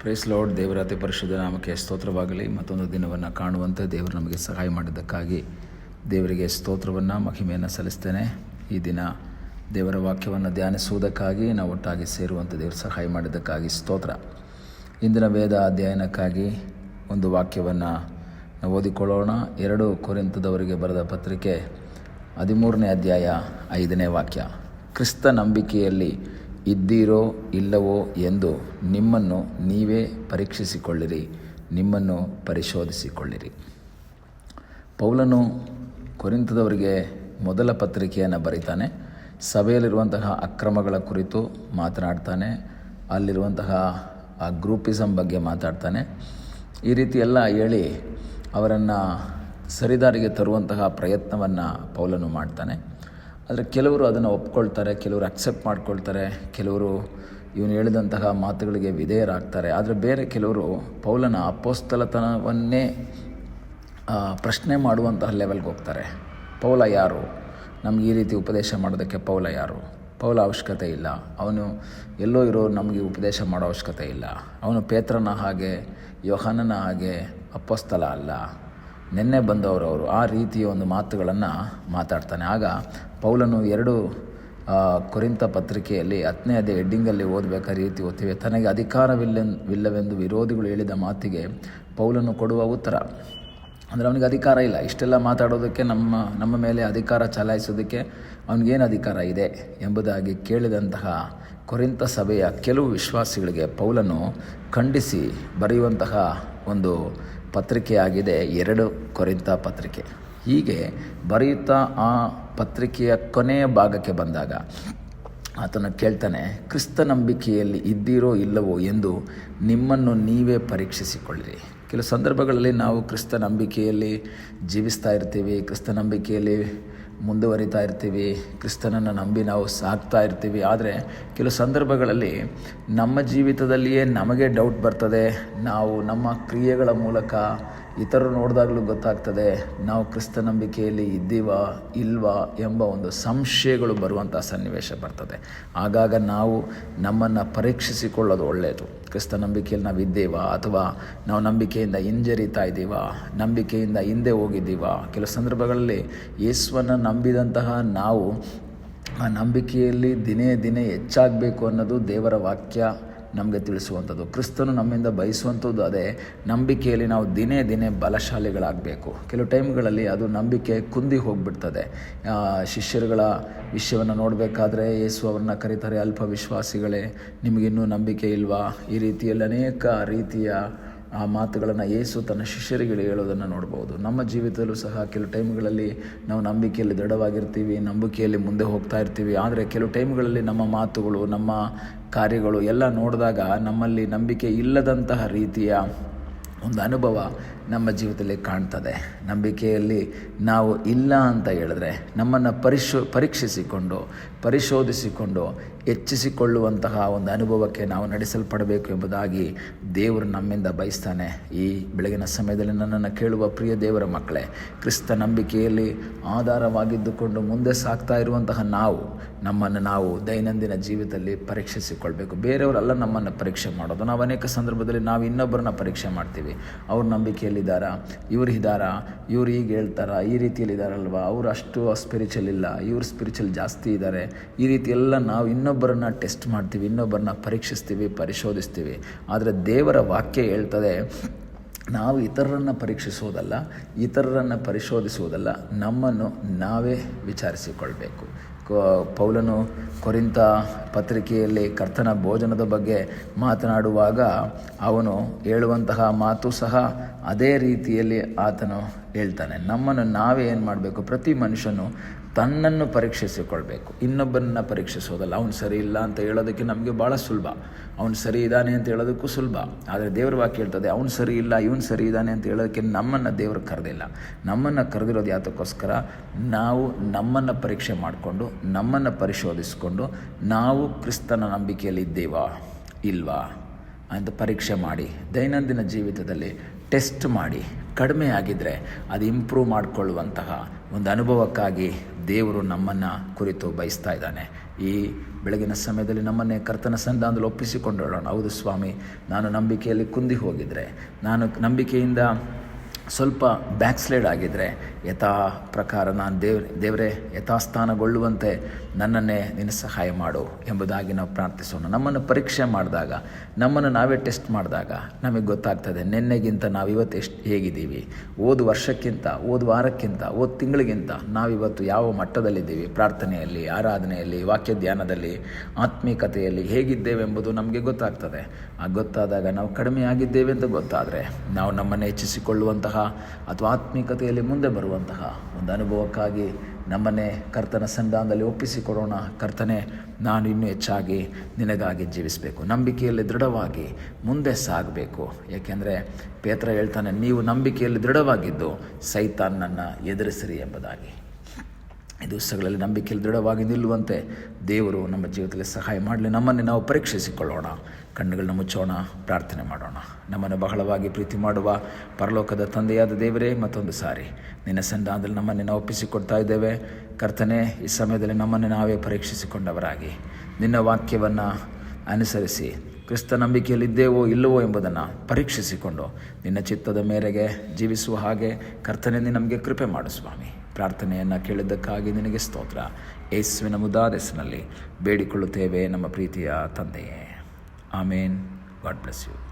Price lord. ದೇವರ ಅತಿ ಪರಿಶುದ್ಧ ನಾಮಕ್ಕೆ ಸ್ತೋತ್ರವಾಗಲಿ. ಮತ್ತೊಂದು ದಿನವನ್ನು ಕಾಣುವಂತೆ ದೇವರು ನಮಗೆ ಸಹಾಯ ಮಾಡಿದ್ದಕ್ಕಾಗಿ ದೇವರಿಗೆ ಸ್ತೋತ್ರವನ್ನು ಮಹಿಮೆಯನ್ನು ಸಲ್ಲಿಸ್ತೇನೆ. ಈ ದಿನ ದೇವರ ವಾಕ್ಯವನ್ನು ಧ್ಯಾನಿಸುವುದಕ್ಕಾಗಿ ನಾವು ಒಟ್ಟಾಗಿ ಸೇರುವಂತೆ ದೇವರು ಸಹಾಯ ಮಾಡಿದ್ದಕ್ಕಾಗಿ ಸ್ತೋತ್ರ. ಇಂದಿನ ವೇದ ಅಧ್ಯಯನಕ್ಕಾಗಿ ಒಂದು ವಾಕ್ಯವನ್ನು ನಾವು ಓದಿಕೊಳ್ಳೋಣ. 2 ಕೊರಿಂಥದವರಿಗೆ ಬರೆದ ಪತ್ರಿಕೆ 13ನೇ ಅಧ್ಯಾಯ 5ನೇ ವಾಕ್ಯ. ಕ್ರಿಸ್ತ ನಂಬಿಕೆಯಲ್ಲಿ ಇದ್ದೀರೋ ಇಲ್ಲವೋ ಎಂದು ನಿಮ್ಮನ್ನು ನೀವೇ ಪರೀಕ್ಷಿಸಿಕೊಳ್ಳಿರಿ, ನಿಮ್ಮನ್ನು ಪರಿಶೋಧಿಸಿಕೊಳ್ಳಿರಿ. ಪೌಲನು ಕೊರಿಂಥದವರಿಗೆ ಮೊದಲ ಪತ್ರಿಕೆಯನ್ನು ಬರೀತಾನೆ. ಸಭೆಯಲ್ಲಿರುವಂತಹ ಅಕ್ರಮಗಳ ಕುರಿತು ಮಾತನಾಡ್ತಾನೆ. ಅಲ್ಲಿರುವಂತಹ ಆ ಗ್ರೂಪಿಸಮ್ ಬಗ್ಗೆ ಮಾತಾಡ್ತಾನೆ. ಈ ರೀತಿ ಎಲ್ಲ ಹೇಳಿ ಅವರನ್ನು ಸರಿದಾರಿಗೆ ತರುವಂತಹ ಪ್ರಯತ್ನವನ್ನು ಪೌಲನು ಮಾಡ್ತಾನೆ. ಆದರೆ ಕೆಲವರು ಅದನ್ನು ಒಪ್ಕೊಳ್ತಾರೆ, ಕೆಲವರು ಅಕ್ಸೆಪ್ಟ್ ಮಾಡ್ಕೊಳ್ತಾರೆ, ಕೆಲವರು ಇವನು ಹೇಳಿದಂತಹ ಮಾತುಗಳಿಗೆ ವಿಧೇಯರಾಗ್ತಾರೆ. ಆದರೆ ಬೇರೆ ಕೆಲವರು ಪೌಲನ ಅಪೊಸ್ತಲತನವನ್ನೇ ಪ್ರಶ್ನೆ ಮಾಡುವಂತಹ ಲೆವೆಲ್ಗೆ ಹೋಗ್ತಾರೆ. ಪೌಲ ಯಾರು? ನಮ್ಗೆ ಈ ರೀತಿ ಉಪದೇಶ ಮಾಡೋದಕ್ಕೆ ಪೌಲ ಯಾರು? ಪೌಲ ಅವಶ್ಯಕತೆ ಇಲ್ಲ. ಅವನು ಎಲ್ಲೋ ಇರೋ ನಮಗೆ ಉಪದೇಶ ಮಾಡೋ ಅವಶ್ಯಕತೆ ಇಲ್ಲ. ಅವನು ಪೇತ್ರನ ಹಾಗೆ, ಯೋಹಾನನ ಹಾಗೆ ಅಪೊಸ್ತಲ ಅಲ್ಲ, ನೆನ್ನೆ ಬಂದವರು. ಆ ರೀತಿಯ ಒಂದು ಮಾತುಗಳನ್ನು ಮಾತಾಡ್ತಾನೆ. ಆಗ ಪೌಲನು 2 ಕೊರಿಂಥ ಪತ್ರಿಕೆಯಲ್ಲಿ 10ನೇ ಅಧ್ಯಾಯ ಹೆಡ್ಡಿಂಗಲ್ಲಿ ಓದಬೇಕಾದ ರೀತಿ ಓದ್ತೀವಿ. ತನಗೆ ಅಧಿಕಾರವಿಲ್ಲವೆಂದು ವಿರೋಧಿಗಳು ಹೇಳಿದ ಮಾತಿಗೆ ಪೌಲನು ಕೊಡುವ ಉತ್ತರ ಅಂದರೆ ಅವನಿಗೆ ಅಧಿಕಾರ ಇಲ್ಲ. ಇಷ್ಟೆಲ್ಲ ಮಾತಾಡೋದಕ್ಕೆ, ನಮ್ಮ ಮೇಲೆ ಅಧಿಕಾರ ಚಲಾಯಿಸೋದಕ್ಕೆ ಅವನಿಗೇನು ಅಧಿಕಾರ ಇದೆ ಎಂಬುದಾಗಿ ಕೇಳಿದಂತಹ ಕೊರಿಂಥ ಸಭೆಯ ಕೆಲವು ವಿಶ್ವಾಸಿಗಳಿಗೆ ಪೌಲನು ಖಂಡಿಸಿ ಬರೆಯುವಂತಹ ಒಂದು ಪತ್ರಿಕೆಯಾಗಿದೆ 2 ಕೊರಿಂಥ ಪತ್ರಿಕೆ. ಹೀಗೆ ಬರೆಯುತ್ತಾ ಆ ಪತ್ರಿಕೆಯ ಕೊನೆಯ ಭಾಗಕ್ಕೆ ಬಂದಾಗ ಆತನು ಕೇಳ್ತಾನೆ, ಕ್ರಿಸ್ತ ನಂಬಿಕೆಯಲ್ಲಿ ಇದ್ದೀರೋ ಇಲ್ಲವೋ ಎಂದು ನಿಮ್ಮನ್ನು ನೀವೇ ಪರೀಕ್ಷಿಸಿಕೊಳ್ಳಿರಿ. ಕೆಲವು ಸಂದರ್ಭಗಳಲ್ಲಿ ನಾವು ಕ್ರಿಸ್ತ ನಂಬಿಕೆಯಲ್ಲಿ ಜೀವಿಸ್ತಾ ಇರ್ತೀವಿ, ಕ್ರಿಸ್ತ ನಂಬಿಕೆಯಲ್ಲಿ ಮುಂದುವರಿತಾ ಇರ್ತೀವಿ, ಕ್ರಿಸ್ತನನ್ನು ನಂಬಿ ನಾವು ಸಾಗ್ತಾ ಇರ್ತೀವಿ. ಆದರೆ ಕೆಲವು ಸಂದರ್ಭಗಳಲ್ಲಿ ನಮ್ಮ ಜೀವಿತದಲ್ಲಿಯೇ ನಮಗೆ ಡೌಟ್ ಬರ್ತದೆ. ನಾವು ನಮ್ಮ ಕ್ರಿಯೆಗಳ ಮೂಲಕ ಇತರರು ನೋಡಿದಾಗಲೂ ಗೊತ್ತಾಗ್ತದೆ ನಾವು ಕ್ರಿಸ್ತ ನಂಬಿಕೆಯಲ್ಲಿ ಇದ್ದೀವಾ ಇಲ್ವಾ ಎಂಬ ಒಂದು ಸಂಶಯಗಳು ಬರುವಂಥ ಸನ್ನಿವೇಶ ಬರ್ತದೆ. ಆಗಾಗ ನಾವು ನಮ್ಮನ್ನು ಪರೀಕ್ಷಿಸಿಕೊಳ್ಳೋದು ಒಳ್ಳೆಯದು. ಕ್ರಿಸ್ತ ನಂಬಿಕೆಯಲ್ಲಿ ನಾವು ಇದ್ದೇವಾ ಅಥವಾ ನಾವು ನಂಬಿಕೆಯಿಂದ ಹಿಂಜರಿತಾ ಇದ್ದೀವಾ, ನಂಬಿಕೆಯಿಂದ ಹಿಂದೆ ಹೋಗಿದ್ದೀವಾ? ಕೆಲವು ಸಂದರ್ಭಗಳಲ್ಲಿ ಯೇಸುವನ್ನು ನಂಬಿದಂತಹ ನಾವು ಆ ನಂಬಿಕೆಯಲ್ಲಿ ದಿನೇ ದಿನೇ ಹೆಚ್ಚಾಗಬೇಕು ಅನ್ನೋದು ದೇವರ ವಾಕ್ಯ ನಮಗೆ ತಿಳಿಸುವಂಥದ್ದು. ಕ್ರಿಸ್ತನು ನಮ್ಮಿಂದ ಬಯಸುವಂಥದ್ದು ಅದೇ. ನಂಬಿಕೆಯಲ್ಲಿ ನಾವು ದಿನೇ ದಿನೇ ಬಲಶಾಲಿಗಳಾಗಬೇಕು. ಕೆಲವು ಟೈಮ್ಗಳಲ್ಲಿ ಅದು ನಂಬಿಕೆ ಕುಂದಿ ಹೋಗಿಬಿಡ್ತದೆ. ಶಿಷ್ಯರುಗಳ ವಿಷಯವನ್ನು ನೋಡಬೇಕಾದ್ರೆ ಯೇಸು ಅವ್ರನ್ನ ಕರೀತಾರೆ, ಅಲ್ಪ ವಿಶ್ವಾಸಿಗಳೇ, ನಿಮಗಿನ್ನೂ ನಂಬಿಕೆ ಇಲ್ವಾ? ಈ ರೀತಿಯಲ್ಲಿ ಅನೇಕ ರೀತಿಯ ಆ ಮಾತುಗಳನ್ನು ಯೇಸು ತನ್ನ ಶಿಷ್ಯರಿಗೆ ಹೇಳೋದನ್ನು ನೋಡ್ಬೋದು. ನಮ್ಮ ಜೀವಿತದಲ್ಲೂ ಸಹ ಕೆಲವು ಟೈಮ್ಗಳಲ್ಲಿ ನಾವು ನಂಬಿಕೆಯಲ್ಲಿ ದೃಢವಾಗಿರ್ತೀವಿ, ನಂಬಿಕೆಯಲ್ಲಿ ಮುಂದೆ ಹೋಗ್ತಾ ಇರ್ತೀವಿ. ಆದರೆ ಕೆಲವು ಟೈಮ್ಗಳಲ್ಲಿ ನಮ್ಮ ಮಾತುಗಳು, ನಮ್ಮ ಕಾರ್ಯಗಳು ಎಲ್ಲ ನೋಡಿದಾಗ ನಮ್ಮಲ್ಲಿ ನಂಬಿಕೆ ಇಲ್ಲದಂತಹ ರೀತಿಯ ಒಂದು ಅನುಭವ ನಮ್ಮ ಜೀವಿತದಲ್ಲಿ ಕಾಣ್ತದೆ. ನಂಬಿಕೆಯಲ್ಲಿ ನಾವು ಇಲ್ಲ ಅಂತ ಹೇಳಿದ್ರೆ ನಮ್ಮನ್ನು ಪರೀಕ್ಷಿಸಿಕೊಂಡು ಪರಿಶೋಧಿಸಿಕೊಂಡು ಹೆಚ್ಚಿಸಿಕೊಳ್ಳುವಂತಹ ಒಂದು ಅನುಭವಕ್ಕೆ ನಾವು ನಡೆಸಲ್ಪಡಬೇಕು ಎಂಬುದಾಗಿ ದೇವರು ನಮ್ಮಿಂದ ಬಯಸ್ತಾನೆ. ಈ ಬೆಳಗಿನ ಸಮಯದಲ್ಲಿ ನನ್ನನ್ನು ಕೇಳುವ ಪ್ರಿಯ ದೇವರ ಮಕ್ಕಳೇ, ಕ್ರಿಸ್ತ ನಂಬಿಕೆಯಲ್ಲಿ ಆಧಾರವಾಗಿದ್ದುಕೊಂಡು ಮುಂದೆ ಸಾಗ್ತಾ ಇರುವಂತಹ ನಮ್ಮನ್ನು ನಾವು ದೈನಂದಿನ ಜೀವಿತದಲ್ಲಿ ಪರೀಕ್ಷಿಸಿಕೊಳ್ಬೇಕು. ಬೇರೆಯವರೆಲ್ಲ ನಮ್ಮನ್ನು ಪರೀಕ್ಷೆ ಮಾಡೋದು. ನಾವು ಅನೇಕ ಸಂದರ್ಭದಲ್ಲಿ ನಾವು ಇನ್ನೊಬ್ಬರನ್ನ ಪರೀಕ್ಷೆ ಮಾಡ್ತೀವಿ. ಅವ್ರ ನಂಬಿಕೆಯಲ್ಲಿದ್ದಾರಾ, ಇವ್ರು ಇದ್ದಾರಾ, ಇವ್ರು ಹೀಗೆ ಹೇಳ್ತಾರಾ, ಈ ರೀತಿಯಲ್ಲಿದ್ದಾರಲ್ವ, ಅವರು ಅಷ್ಟು ಸ್ಪಿರಿಚುವಲ್ ಇಲ್ಲ, ಇವ್ರು ಸ್ಪಿರಿಚುವಲ್ ಜಾಸ್ತಿ ಇದ್ದಾರೆ. ಈ ರೀತಿ ಎಲ್ಲ ನಾವು ಇನ್ನೊಬ್ಬರನ್ನ ಟೆಸ್ಟ್ ಮಾಡ್ತೀವಿ, ಇನ್ನೊಬ್ಬರನ್ನ ಪರೀಕ್ಷಿಸ್ತೀವಿ, ಪರಿಶೋಧಿಸ್ತೀವಿ. ಆದರೆ ದೇವರ ವಾಕ್ಯ ಹೇಳ್ತದೆ, ನಾವು ಇತರರನ್ನು ಪರೀಕ್ಷಿಸುವುದಲ್ಲ, ಇತರರನ್ನು ಪರಿಶೋಧಿಸುವುದಲ್ಲ, ನಮ್ಮನ್ನು ನಾವೇ ವಿಚಾರಿಸಿಕೊಳ್ಬೇಕು. ಪೌಲನು ಕೊರಿಂಥ ಪತ್ರಿಕೆಯಲ್ಲಿ ಕರ್ತನ ಭೋಜನದ ಬಗ್ಗೆ ಮಾತನಾಡುವಾಗ ಅವನು ಹೇಳುವಂತಹ ಮಾತು ಸಹ ಅದೇ ರೀತಿಯಲ್ಲಿ ಆತನು ಹೇಳ್ತಾನೆ. ನಮ್ಮನ್ನು ನಾವೇ ಏನು ಮಾಡಬೇಕು? ಪ್ರತಿ ಮನುಷ್ಯನು ತನ್ನನ್ನು ಪರೀಕ್ಷಿಸಿಕೊಳ್ಬೇಕು, ಇನ್ನೊಬ್ಬರನ್ನ ಪರೀಕ್ಷಿಸೋದಲ್ಲ. ಅವನು ಸರಿ ಇಲ್ಲ ಅಂತ ಹೇಳೋದಕ್ಕೆ ನಮಗೆ ಭಾಳ ಸುಲಭ, ಅವನು ಸರಿ ಇದ್ದಾನೆ ಅಂತ ಹೇಳೋದಕ್ಕೂ ಸುಲಭ. ಆದರೆ ದೇವ್ರ ವಾಕ್ಯ ಹೇಳ್ತದೆ, ಅವನು ಸರಿ ಇಲ್ಲ, ಇವನು ಸರಿ ಇದ್ದಾನೆ ಅಂತ ಹೇಳೋದಕ್ಕೆ ನಮ್ಮನ್ನು ದೇವರು ಕರೆದಿಲ್ಲ. ನಮ್ಮನ್ನು ಕರೆದಿರೋದು ಯಾತಕ್ಕೋಸ್ಕರ? ನಾವು ನಮ್ಮನ್ನು ಪರೀಕ್ಷೆ ಮಾಡಿಕೊಂಡು, ನಮ್ಮನ್ನು ಪರಿಶೋಧಿಸಿಕೊಂಡು, ನಾವು ಕ್ರಿಸ್ತನ ನಂಬಿಕೆಯಲ್ಲಿ ಇದ್ದೇವಾ ಇಲ್ವಾ ಅಂತ ಪರೀಕ್ಷೆ ಮಾಡಿ, ದೈನಂದಿನ ಜೀವಿತದಲ್ಲಿ ಟೆಸ್ಟ್ ಮಾಡಿ, ಕಡಿಮೆ ಆಗಿದ್ದರೆ ಅದು ಇಂಪ್ರೂವ್ ಮಾಡಿಕೊಳ್ಳುವಂತಹ ಒಂದು ಅನುಭವಕ್ಕಾಗಿ ದೇವರು ನಮ್ಮನ್ನು ಕುರಿತು ಬಯಸ್ತಾ ಇದ್ದಾನೆ. ಈ ಬೆಳಗಿನ ಸಮಯದಲ್ಲಿ ನಮ್ಮನ್ನೇ ಕರ್ತನ ಸನ್ನಿಧಾನದಲ್ಲಿ ಒಪ್ಪಿಸಿಕೊಂಡೋಣ. ಹೌದು ಸ್ವಾಮಿ, ನಾನು ನಂಬಿಕೆಯಲ್ಲಿ ಕುಂದಿ ಹೋಗಿದ್ದರೆ, ನಾನು ನಂಬಿಕೆಯಿಂದ ಸ್ವಲ್ಪ ಬ್ಯಾಕ್ಸ್ಲೈಡ್ ಆಗಿದ್ದರೆ, ಯಥಾ ಪ್ರಕಾರ ನಾನು ದೇವರೇ ಯಥಾಸ್ಥಾನಗೊಳ್ಳುವಂತೆ ನನ್ನನ್ನೇ ನೀನು ಸಹಾಯ ಮಾಡು ಎಂಬುದಾಗಿ ನಾವು ಪ್ರಾರ್ಥಿಸೋಣ. ನಮ್ಮನ್ನು ಪರೀಕ್ಷೆ ಮಾಡಿದಾಗ, ನಮ್ಮನ್ನು ನಾವೇ ಟೆಸ್ಟ್ ಮಾಡಿದಾಗ ನಮಗೆ ಗೊತ್ತಾಗ್ತದೆ ನಿನ್ನೆಗಿಂತ ನಾವು ಇವತ್ತು ಹೇಗಿದ್ದೀವಿ. ಓದು ವರ್ಷಕ್ಕಿಂತ, ಓದು ವಾರಕ್ಕಿಂತ, ಓದು ತಿಂಗಳಿಗಿಂತ ನಾವಿವತ್ತು ಯಾವ ಮಟ್ಟದಲ್ಲಿದ್ದೀವಿ, ಪ್ರಾರ್ಥನೆಯಲ್ಲಿ, ಆರಾಧನೆಯಲ್ಲಿ, ವಾಕ್ಯ ಧ್ಯಾನದಲ್ಲಿ, ಆತ್ಮೀಕತೆಯಲ್ಲಿ ಹೇಗಿದ್ದೇವೆ ಎಂಬುದು ನಮಗೆ ಗೊತ್ತಾಗ್ತದೆ. ಗೊತ್ತಾದಾಗ ನಾವು ಕಡಿಮೆ ಆಗಿದ್ದೇವೆ ಅಂತ ಗೊತ್ತಾದರೆ ನಾವು ನಮ್ಮನ್ನು ಹೆಚ್ಚಿಸಿಕೊಳ್ಳುವಂತಹ ಅಥವಾ ಆತ್ಮೀಕತೆಯಲ್ಲಿ ಮುಂದೆ ಬರುವಂತಹ ಒಂದು ಅನುಭವಕ್ಕಾಗಿ ನಮ್ಮನ್ನೇ ಕರ್ತನ ಸನ್ನಿಧಾನದಲ್ಲಿ ಒಪ್ಪಿಸಿಕೊಡೋಣ. ಕರ್ತನೇ, ನಾನು ಇನ್ನೂ ಹೆಚ್ಚಾಗಿ ನಿನಗಾಗಿ ಜೀವಿಸಬೇಕು, ನಂಬಿಕೆಯಲ್ಲಿ ದೃಢವಾಗಿ ಮುಂದೆ ಸಾಗಬೇಕು. ಏಕೆಂದರೆ ಪೇತ್ರ ಹೇಳ್ತಾನೆ, ನೀವು ನಂಬಿಕೆಯಲ್ಲಿ ದೃಢವಾಗಿದ್ದು ಸೈತಾನನನ್ನು ಎದುರಿಸಿರಿ ಎಂಬುದಾಗಿ. ಈ ದಿವಸಗಳಲ್ಲಿ ನಂಬಿಕೆಯಲ್ಲಿ ದೃಢವಾಗಿ ನಿಲ್ಲುವಂತೆ ದೇವರು ನಮ್ಮ ಜೀವಿತದಲ್ಲಿ ಸಹಾಯ ಮಾಡಲಿ. ನಮ್ಮನ್ನು ನಾವು ಪರೀಕ್ಷಿಸಿಕೊಳ್ಳೋಣ, ಕಣ್ಣುಗಳನ್ನ ಮುಚ್ಚೋಣ, ಪ್ರಾರ್ಥನೆ ಮಾಡೋಣ. ನಮ್ಮನ್ನು ಬಹಳವಾಗಿ ಪ್ರೀತಿ ಮಾಡುವ ಪರಲೋಕದ ತಂದೆಯಾದ ದೇವರೇ, ಮತ್ತೊಂದು ಸಾರಿ ನಿನ್ನ ಸನ್ನಿಧಾನದಲ್ಲಿ ನಮ್ಮನ್ನು ನಾವು ಒಪ್ಪಿಸಿಕೊಡ್ತಾ ಇದ್ದೇವೆ. ಕರ್ತನೇ, ಈ ಸಮಯದಲ್ಲಿ ನಮ್ಮನ್ನು ನಾವೇ ಪರೀಕ್ಷಿಸಿಕೊಂಡವರಾಗಿ ನಿನ್ನ ವಾಕ್ಯವನ್ನು ಅನುಸರಿಸಿ ಕ್ರಿಸ್ತ ನಂಬಿಕೆಯಲ್ಲಿದ್ದೇವೋ ಇಲ್ಲವೋ ಎಂಬುದನ್ನು ಪರೀಕ್ಷಿಸಿಕೊಂಡು ನಿನ್ನ ಚಿತ್ತದ ಮೇರೆಗೆ ಜೀವಿಸುವ ಹಾಗೆ ಕರ್ತನೇ ನೀನು ನಮಗೆ ಕೃಪೆ ಮಾಡು ಸ್ವಾಮಿ. ಪ್ರಾರ್ಥನೆಯನ್ನು ಕೇಳಿದ್ದಕ್ಕಾಗಿ ನಿನಗೆ ಸ್ತೋತ್ರ. ಯೇಸುವಿನ ಮುದ್ದಾದ ಹೆಸರಿನಲ್ಲಿ ಬೇಡಿಕೊಳ್ಳುತ್ತೇವೆ ನಮ್ಮ ಪ್ರೀತಿಯ ತಂದೆಯೇ. ಆಮೇನ್. God bless you.